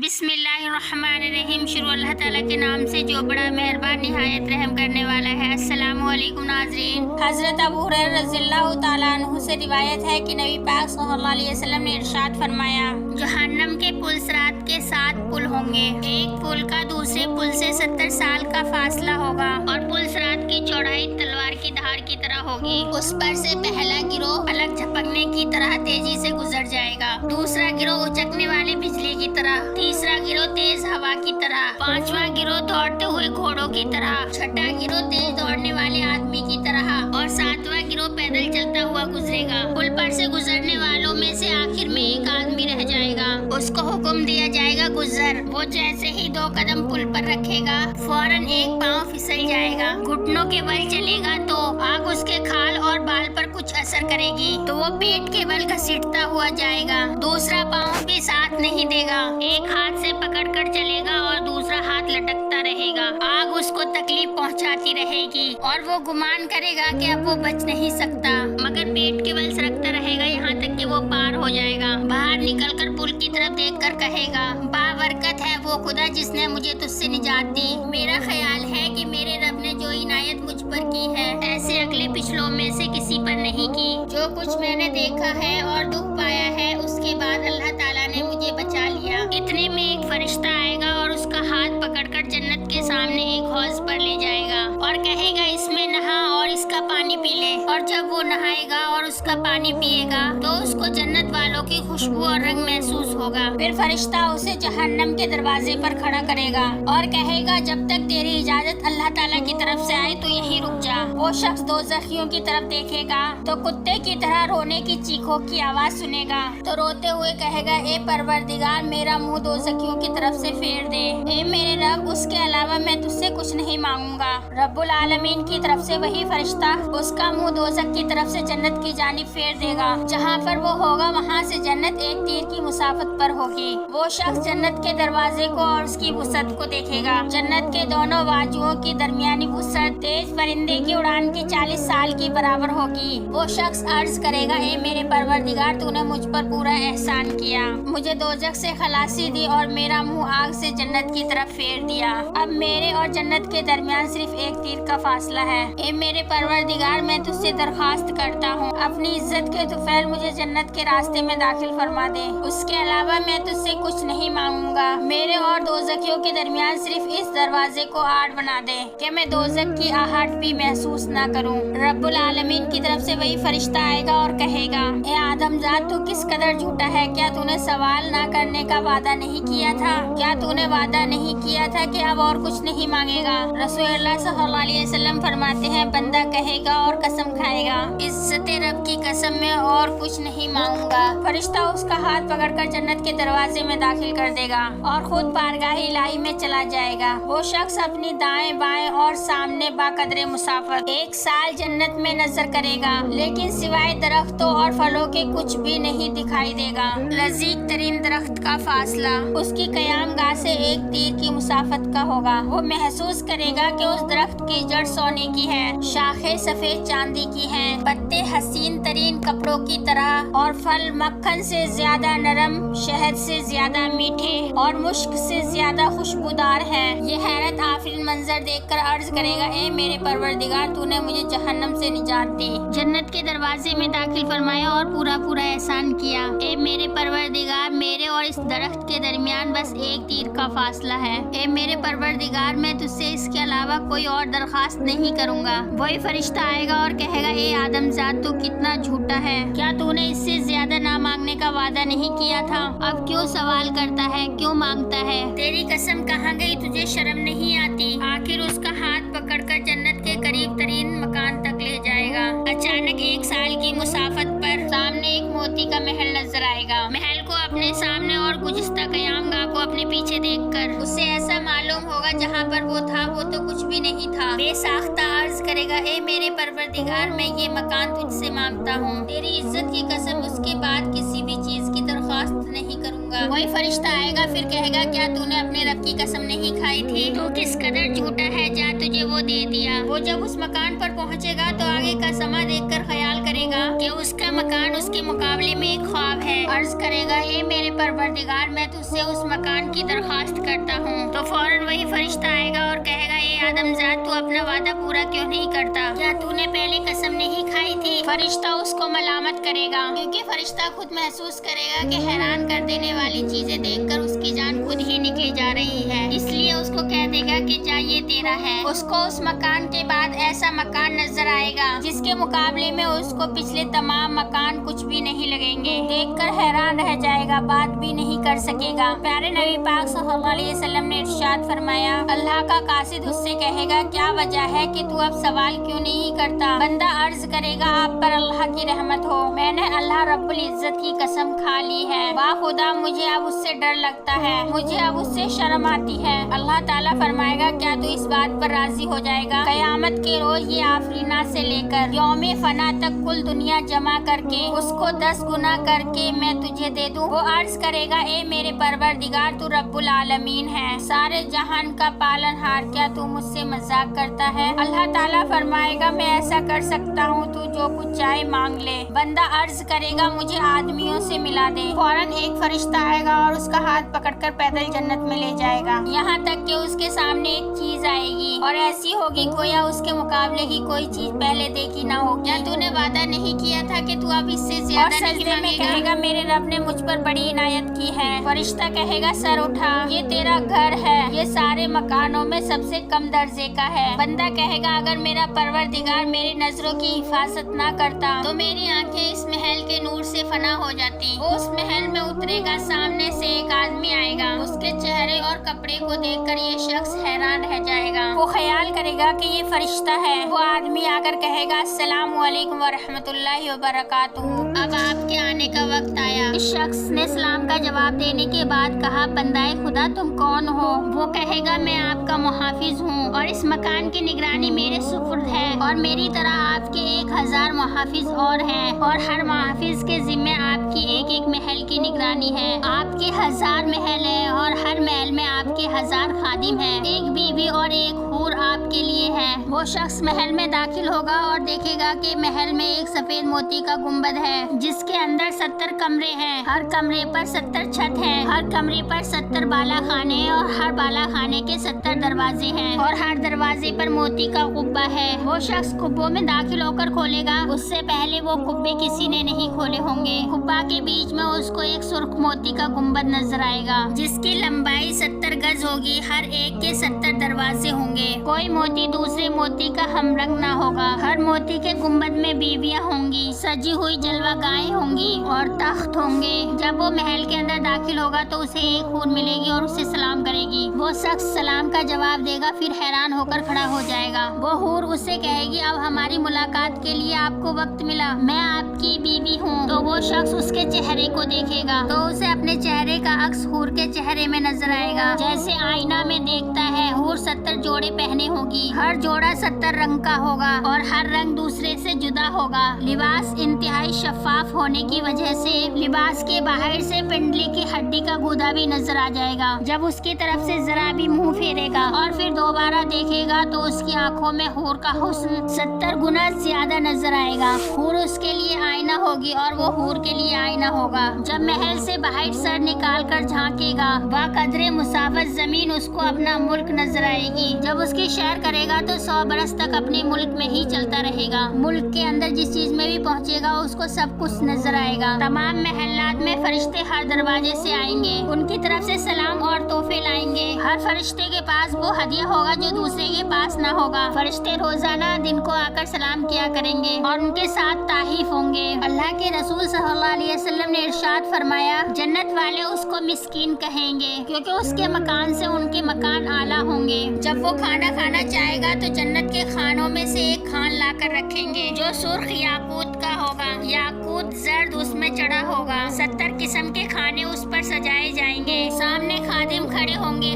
بسم اللہ الرحمن الرحیم۔ شروع اللہ تعالیٰ کے نام سے جو بڑا مہربان نہایت رحم کرنے والا ہے۔ السلام علیکم ناظرین۔ حضرت ابو ہریرہ رضی اللہ تعالیٰ عنہ سے روایت ہے کہ نبی پاک صلی اللہ علیہ وسلم نے ارشاد فرمایا، جہنم کے پل صراط کے 7 پل ہوں گے، ایک پل کا دوسرے پل سے 70 سال کا فاصلہ ہوگا اور پل صراط کی چوڑائی تلوار کی دھار کی طرح ہوگی۔ اس پر سے پہلا گروہ پلک جھپکنے کی طرح تیزی سے گزر جائے گا، دوسرا گروہ اچکنے والی بجلی کی طرح، تیسرا گروہ تیز ہوا کی طرح، پانچواں گروہ دوڑتے ہوئے گھوڑوں کی طرح، چھٹا گروہ تیز دوڑنے والے آدمی کی طرح اور ساتواں گروہ پیدل چلتا ہوا گزرے گا۔ پل پر سے گزرنے والوں میں سے آخر میں ایک آدمی رہ جائے گا، اس کو حکم دیا جائے گا گزر۔ وہ جیسے ہی 2 قدم پل پر رکھے گا فوراً ایک پاؤں پھسل جائے گا، گھٹنوں کے بل چلے گا تو آگ اس کے کھال اور بال پر کچھ اثر کرے گی تو وہ پیٹ کے بل گھسیٹتا ہوا جائے گا، دوسرا پاؤں بھی ساتھ نہیں دے گا، ایک ہاتھ سے پکڑ کر چلے گا اور دوسرا ہاتھ لٹکتا رہے گا، آگ اس کو تکلیف پہنچاتی رہے گی اور وہ گمان کرے گا کہ اب وہ بچ نہیں سکتا، مگر پیٹ کے بل سرکتا رہے گا یہاں تک کہ وہ پار ہو جائے گا۔ باہر نکل کر پل کی طرف دیکھ کر کہے گا، بابرکت ہے وہ خدا جس نے مجھے تجھ سے نجات دی۔ میرا خیال ہے کہ میرے رب نے جو عنایت مجھ پر کی ہے ایسے اگلے پچھلوں میں سے کسی پر نہیں کی۔ جو کچھ میں نے دیکھا ہے اور دکھ پایا ہے اس کے بعد اللہ تعالیٰ نے مجھے بچا لیا۔ اتنے میں ایک فرشتہ آئے گا اور اس کا ہاتھ پکڑ کر جنت کے سامنے ایک حوض پر لے جائے گا اور کہے گا اس میں نہا اور اس کا پانی پی لے، اور جب وہ نہائے گا اور اس کا پانی پیے گا تو اس کو جنت والوں کی خوشبو اور رنگ محسوس ہوگا۔ پھر فرشتہ اسے جہنم کے دروازے پر کھڑا کرے گا اور کہے گا جب تک تیری اجازت اللہ تعالیٰ کی طرف سے آئے تو یہیں رک جا۔ وہ شخص دوزخیوں کی طرف دیکھے گا تو کتے کی طرح رونے کی چیخوں کی آواز سنے گا تو روتے ہوئے کہے گا، اے پروردگار میرا منہ دوزخیوں کی طرف سے پھیر دے، اے میرے رب اس کے علاوہ میں تجھ سے کچھ نہیں مانگوں گا۔ رب العالمین کی طرف سے وہی فرشتہ اس کا منہ دوزخ کی طرف سے جنت کی جانب پھیر دے گا، جہاں پر وہ ہوگا وہاں سے جنت ایک تیر کی مسافت پر ہوگی۔ وہ شخص جنت کے دروازے کو اور اس کی وسعت کو دیکھے گا، جنت کے دونوں بازوؤں کی درمیانی وسعت تیز پرندے کی اڑان کے 40 سال کی برابر ہوگی۔ وہ شخص عرض کرے گا، اے میرے پروردگار تو نے مجھ پر پورا احسان کیا، مجھے دوزخ سے خلاصی دی اور میرا منہ آگ سے جنت کی طرف پھیر دیا، اب میرے اور جنت کے درمیان صرف ایک تیر کا فاصلہ ہے۔ اے میرے پروردگار میں تجھ سے درخواست کرتا ہوں اپنی عزت کے طفیل مجھے جنت کے راستے میں داخل فرما دے، اس کے علاوہ میں تجھ سے کچھ نہیں مانگوں گا۔ میرے اور دوزخیوں کے درمیان صرف اس دروازے کو آڑ بنا دے کہ میں دوزخ کی آہٹ بھی محسوس نہ کروں۔ رب العالمین کی طرف سے وہی فرشتہ آئے گا اور کہے گا، اے آدم ذات تو کس قدر جھوٹا ہے، کیا تو نے سوال نہ کرنے کا وعدہ نہیں کیا تھا؟ کیا تو نے وعدہ نہیں کیا تھا کہ اب اور کچھ نہیں مانگے گا؟ رسول اللہ صلی اللہ علیہ وسلم فرماتے ہیں، بندہ کہے گا اور قسم کھائے گا، عزت رب کی قسم میں اور کچھ نہیں مانگوں گا۔ فرشتہ اس کا ہاتھ پکڑ کر جنت کے دروازے میں داخل کر دے گا اور خود بارگاہ الہی میں چلا جائے گا۔ وہ شخص اپنی دائیں بائیں اور سامنے باقدر مسافت 1 سال جنت میں نظر کرے گا، لیکن سوائے درختوں اور پھلوں کے کچھ بھی نہیں دکھائی دے گا۔ لذیذ ترین درخت کا فاصلہ اس کی قیام گاہ سے 1 تیر کی مسافت کا ہوگا۔ وہ محسوس کرے گا کہ اس درخت کی جڑ سونے کی ہے، شاخیں سفید چاندی کی ہیں، پتے حسین ترین کپڑوں کی طرح اور پھل مکھن سے زیادہ نرم، شہد سے زیادہ میٹھے اور مشک سے زیادہ خوشبودار ہیں۔ یہ حیرت آفرین منظر دیکھ کر عرض کرے گا، اے میرے پروردگار تو نے مجھے جہنم سے نجات دی، جنت کے دروازے میں داخل فرمایا اور پورا احسان کیا۔ اے میرے پروردگار میرے اور اس درخت کے درمیان بس 1 تیر کا فاصلہ ہے، اے میرے پروردگار میں تجھ سے اس کے علاوہ کوئی اور درخواست نہیں کروں گا۔ وہی فرشتہ آئے گا اور کہے گا، اے آدم ذات تو کتنا جھوٹا ہے، کیا تو نے اس سے زیادہ نہ مانگنے کا وعدہ نہیں کیا تھا؟ اب کیوں سوال کرتا ہے، کیوں مانگتا ہے؟ تیری قسم کہاں گئی، تجھے شرم نہیں آتی؟ آخر اس کا ہاتھ پکڑ کر جنت کے قریب ترین مکان تک لے جائے گا۔ اچانک 1 سال کی مسافت پر سامنے ایک موتی کا محل نظر آئے گا، محل کو اپنے سامنے اور گزشتہ قیام گاہ کو اپنے پیچھے دیکھ کر اسے ایسا معلوم ہوگا جہاں پر وہ تھا وہ تو کچھ بھی نہیں تھا۔ بے ساختہ عرض کرے گا، اے میرے پروردگار میں یہ مکان تجھ سے مانگتا ہوں، تیری عزت کی قسم اس کے بعد کسی بھی چیز کی درخواست نہیں کروں گا۔ وہی فرشتہ آئے گا پھر کہے گا، کیا تو نے اپنے رب کی قسم نہیں کھائی تھی؟ تو کس قدر جھوٹا ہے، جا تجھے وہ دے دیا۔ وہ جب اس مکان پر پہنچے گا تو آگے کا سما دیکھ کر خیال کرے کرے گا کہ اس کا مکان اس کے مقابلے میں ایک خواب ہے۔ عرض کرے گا اے میرے پروردگار میں تجھ سے اس مکان کی درخواست کرتا ہوں، تو فوراً وہی فرشتہ آئے گا اور کہے گا اے آدم زاد تو اپنا وعدہ پورا کیوں نہیں کرتا؟ کیا تو نے پہلے قسم نہیں کھائی تھی؟ فرشتہ اس کو ملامت کرے گا، کیونکہ فرشتہ خود محسوس کرے گا کہ حیران کر دینے والی چیزیں دیکھ کر اس کی جان خود ہی نکلی جا رہی ہے، اس لیے اس کو کہہ دے گا کہ جا یہ تیرا ہے۔ اس کو اس مکان کے بعد ایسا مکان نظر آئے گا جس کے مقابلے میں اس کو پچھلے تمام مکان کچھ بھی نہیں لگیں گے۔ دیکھ کر حیران رہ جائے گا، بات بھی نہیں کر سکے گا۔ پیارے نبی پاک صلی اللہ علیہ وسلم نے ارشاد فرمایا، اللہ کا قاصد اس سے کہے گا کیا وجہ ہے کہ تو اب سوال کیوں نہیں کرتا؟ بندہ عرض کرے گا آپ پر اللہ کی رحمت ہو، میں نے اللہ رب العزت کی قسم کھا لی ہے، با خدا مجھے اب اس سے ڈر لگتا ہے، مجھے اب اس سے شرم آتی ہے۔ اللہ تعالیٰ فرمائے گا کیا تو اس بات پر راضی ہو جائے گا قیامت کے روز یہ آفرینا سے لے کر یوم فنا تک کل دنیا جمع کر کے اس کو 10 گنا کر کے میں تجھے دے دوں؟ وہ عرض کرے گا اے میرے پروردگار تو رب العالمین ہے، سارے جہان کا پالن ہار، کیا تو مجھ سے مذاق کرتا ہے؟ اللہ تعالیٰ فرمائے گا میں ایسا کر سکتا ہوں، تو جو کچھ چاہے مانگ لے۔ بندہ عرض کرے گا مجھے آدمیوں سے ملا دے، فوراً ایک فرشتہ آئے گا اور اس کا ہاتھ پکڑ کر پیدل جنت میں لے جائے گا، یہاں تک کہ اس کے سامنے ایک چیز آئے گی اور ایسی ہوگی گویا اس کے مقابلے کی کوئی چیز پہلے دیکھی نہ ہو۔ کیا تو نے وعدہ نہیں کیا تھا کہ تو اب اس سے زیادہ نہیں مانگے گا؟ کہے گا میرے رب نے مجھ پر بڑی عنایت کی ہے۔ فرشتہ کہے گا سر اٹھا، یہ تیرا گھر ہے، یہ سارے مکانوں میں سب سے کم درجے کا ہے۔ بندہ کہے گا اگر میرا پروردگار میری نظروں کی حفاظت نہ کرتا تو میری آنکھیں اس محل کے نور سے فنا ہو جاتی۔ وہ اس محل میں اترے گا، سامنے سے ایک آدمی آئے گا، اس کے چہرے اور کپڑے کو دیکھ کر یہ شخص حیران رہ جائے گا، وہ خیال کرے گا کہ یہ فرشتہ ہے۔ وہ آدمی آ کر کہے گا السلام علیکم ورحمۃ اللہ وبرکاتہ، اب آپ کے آنے کا وقت آیا۔ اس شخص نے سلام کا جواب دینے کے بعد کہا بندائے خدا تم کون ہو؟ وہ کہے گا میں آپ کا محافظ ہوں اور اس مکان کی نگرانی میرے سپرد ہے، اور میری طرح آپ کے 1000 محافظ اور ہیں، اور ہر محافظ کے ذمے آپ کی ایک ایک محل کی نگرانی ہے۔ آپ کے 1000 محل ہیں اور ہر محل میں آپ کے 1000 خادم ہیں، ایک بیوی اور ایک حور آپ کے لیے ہے۔ وہ شخص محل میں داخل ہوگا اور دیکھے گا کہ محل میں ایک سفید موتی کا گنبد ہے جس کے اندر 70 کمرے ہیں، ہر کمرے پر 70 چھت ہیں، ہر کمرے پر 70 بالا خانے ہیں اور ہر بالا خانے کے 70 دروازے ہیں، اور ہر دروازے پر موتی کا قبہ ہے۔ وہ شخص قبوں میں داخل ہو کر کھولے گا، اس سے پہلے وہ قبے کسی نے نہیں کھولے ہوں گے۔ قبہ کے بیچ میں اس کو ایک سرخ موتی کا گنبد نظر آئے گا جس کی لمبائی 70 گز ہوگی، ہر ایک کے 70 دروازے ہوں گے، کوئی موتی دوسرے موتی کا ہم رنگ نہ ہوگا۔ ہر موتی کے گنبد میں بیویاں ہوں گی، سجی ہوئی جلوہ گاہیں ہوں گی اور تخت ہوں گے۔ جب وہ محل کے اندر داخل ہوگا تو اسے ایک حور ملے گی اور اسے سلام کرے گی۔ وہ شخص سلام کا جواب دے گا، پھر حیران ہو کر کھڑا ہو جائے گا۔ وہ حور اس سے کہے گی اب ہماری ملاقات کے لیے آپ کو وقت ملا، میں آپ کی بیوی ہوں۔ تو وہ شخص اس کے چہرے کو دیکھے گا تو اسے اپنے چہرے کا عکس حور کے چہرے میں نظر آئے گا، جیسے آئینہ میں دیکھتا ہے۔ حور 70 جوڑے پہنے ہوگی، ہر جوڑا 70 رنگ کا ہوگا اور ہر رنگ دوسرے سے جدا ہوگا۔ لباس انتہائی شفاف ہونے کی وجہ سے لباس کے باہر سے پنڈلی کی ہڈی کا گودا بھی نظر آ جائے گا جب اس کی طرف سے ذرا بھی منہ پھیرے گا، اور پھر دوبارہ دیکھے گا تو اس کی آنکھوں میں حور کا حسن 70 گنا زیادہ نظر آئے گا۔ حور اس کے لیے آئینہ ہوگی اور وہ حور کے لیے آئینہ ہوگا۔ جب محل سے باہر سر نکال کر جھانکے گا، قدرے مسافت زمین اس کو اپنا ملک نظر آئے گی۔ جب اس کی سیر کرے گا تو 100 برس تک اپنے ملک میں ہی چلتا رہے گا۔ ملک کے اندر جس چیز میں بھی پہنچے گا اس کو سب کچھ نظر آئے گا۔ تمام محلات میں فرشتے ہر دروازے سے آئیں گے، ان کی طرف سے سلام اور تحفے لائیں گے۔ ہر فرشتے کے پاس وہ ہدیہ ہوگا جو دوسرے کے پاس نہ ہوگا۔ فرشتے روزانہ دن کو آ کر سلام کیا کریں گے اور ان کے ساتھ تحائف ہوں گے۔ اللہ کے رسول صلی اللہ علیہ وسلم نے ارشاد فرمایا جنت والے اس کو مسکین کہیں گے کیونکہ اس کے مکان سے ان کے مکان اعلیٰ ہوں گے۔ جب وہ کھانا کھانا چاہے گا تو جنت کے کھانوں میں سے ایک کھان لا کر رکھیں گے جو سرخ یاقوت کا ہوگا، یاقوت زرد اس میں چڑھا ہوگا۔ 70 قسم کے کھانے اس پر سجائے جائیں گے۔ سامنے خادم کھڑے ہوں گے،